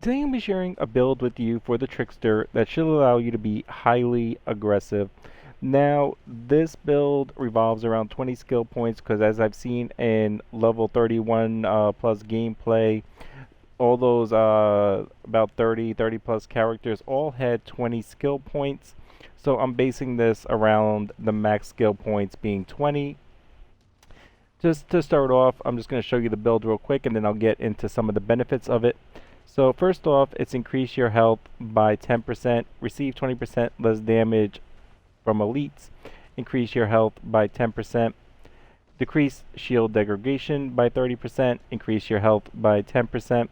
Today I'm be sharing a build with you for the Trickster that should allow you to be highly aggressive. Now, this build revolves around 20 skill points because as I've seen in level 31 plus gameplay, all those about 30 plus characters all had 20 skill points. So I'm basing this around the max skill points being 20. Just to start off, I'm just going to show you the build real quick and then I'll get into some of the benefits of it. So first off, it's increase your health by 10%, receive 20% less damage from elites, increase your health by 10%, decrease shield degradation by 30%, increase your health by 10%,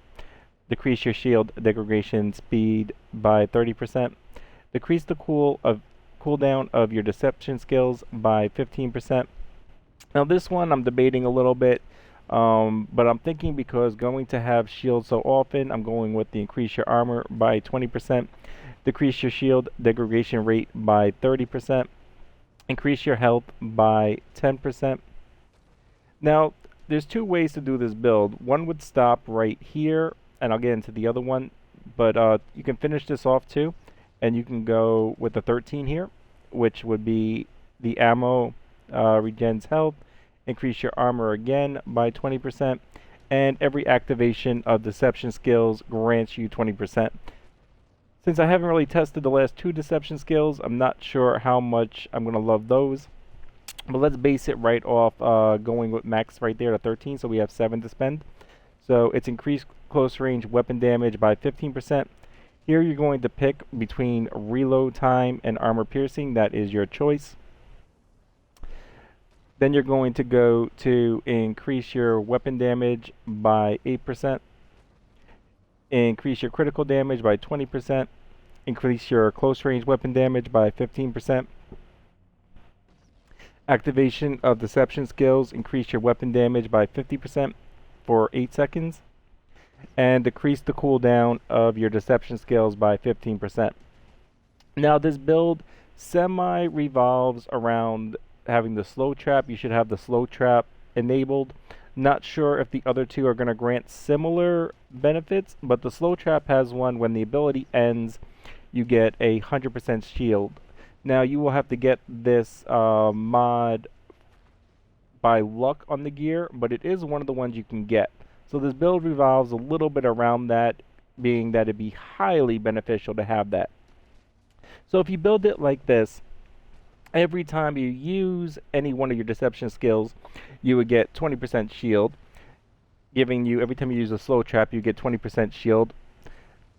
decrease your shield degradation speed by 30%, decrease the cooldown of your deception skills by 15%. Now this one I'm debating a little bit, but I'm thinking because going to have shield so often, I'm going with the increase your armor by 20%, decrease your shield degradation rate by 30%, increase your health by 10%. Now, there's two ways to do this build. One would stop right here, and I'll get into the other one, but you can finish this off too, and you can go with the 13 here, which would be the ammo regens health, increase your armor again by 20%, and every activation of deception skills grants you 20%. Since I haven't really tested the last two deception skills, I'm not sure how much I'm going to love those. But let's base it right off going with max right there to 13, so we have 7 to spend. So it's increased close range weapon damage by 15%. Here you're going to pick between reload time and armor piercing. That is your choice. Then you're going to go to increase your weapon damage by 8%, increase your critical damage by 20%, increase your close range weapon damage by 15%, activation of deception skills, increase your weapon damage by 50% for 8 seconds, and decrease the cooldown of your deception skills by 15%. Now this build semi-revolves around having the slow trap. You should have the slow trap enabled. Not sure if the other two are going to grant similar benefits, but the slow trap has one when the ability ends, you get a 100% shield. Now you will have to get this mod by luck on the gear, but it is one of the ones you can get. So this build revolves a little bit around that, being that it'd be highly beneficial to have that. So if you build it like this, every time you use any one of your deception skills, you would get 20% shield, giving you, every time you use a slow trap, you get 20% shield.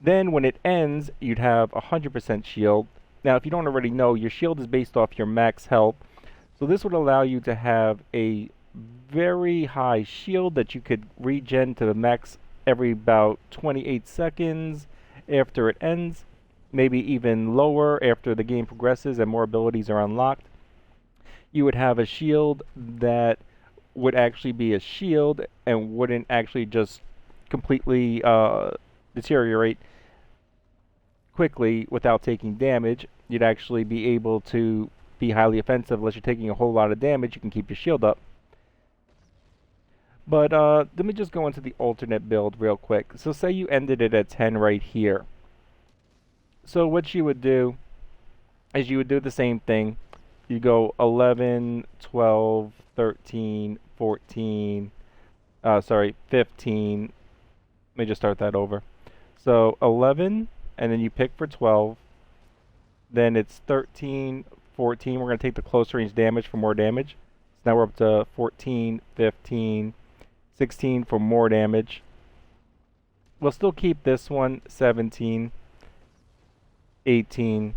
Then when it ends, you'd have 100% shield. Now, if you don't already know, your shield is based off your max health. So this would allow you to have a very high shield that you could regen to the max every about 28 seconds after it ends. Maybe even lower after the game progresses and more abilities are unlocked. You would have a shield that would actually be a shield and wouldn't actually just completely deteriorate quickly without taking damage. You'd actually be able to be highly offensive unless you're taking a whole lot of damage. You can keep your shield up. But let me just go into the alternate build real quick. So say you ended it at 10 right here. So what you would do is you would do the same thing. You go 11, 12, 13, 14, 15. Let me just start that over. So 11, and then you pick for 12. Then it's 13, 14. We're going to take the close range damage for more damage. So now we're up to 14, 15, 16 for more damage. We'll still keep this one, 17. 18,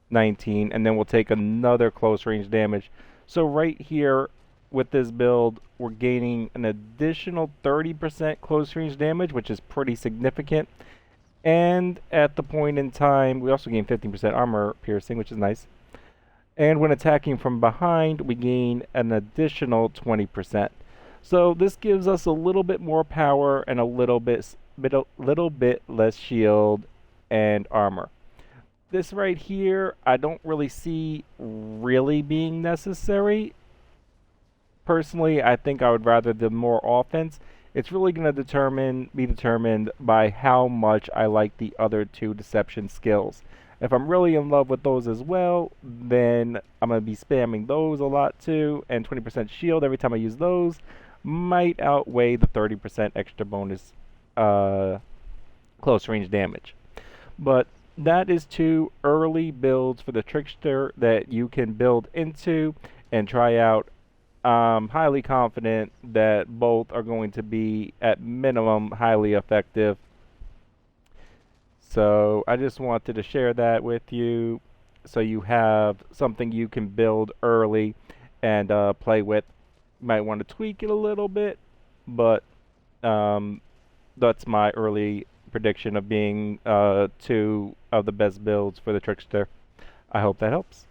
19, and then we'll take another close range damage. So right here with this build, we're gaining an additional 30% close range damage, which is pretty significant. And at the point in time, we also gain 15% armor piercing, which is nice. And when attacking from behind, we gain an additional 20%. So this gives us a little bit more power and a little bit less shield and armor. This right here, I don't really see really being necessary. Personally, I think I would rather the more offense. It's really going to be determined by how much I like the other two deception skills. If I'm really in love with those as well, then I'm going to be spamming those a lot too, and 20% shield every time I use those might outweigh the 30% extra bonus uh, close range damage. But that is two early builds for the Trickster that you can build into and try out. I'm highly confident that both are going to be, at minimum, highly effective. So I just wanted to share that with you so you have something you can build early and play with. You might want to tweak it a little bit, but um, that's my early prediction of being two of the best builds for the Trickster. I hope that helps.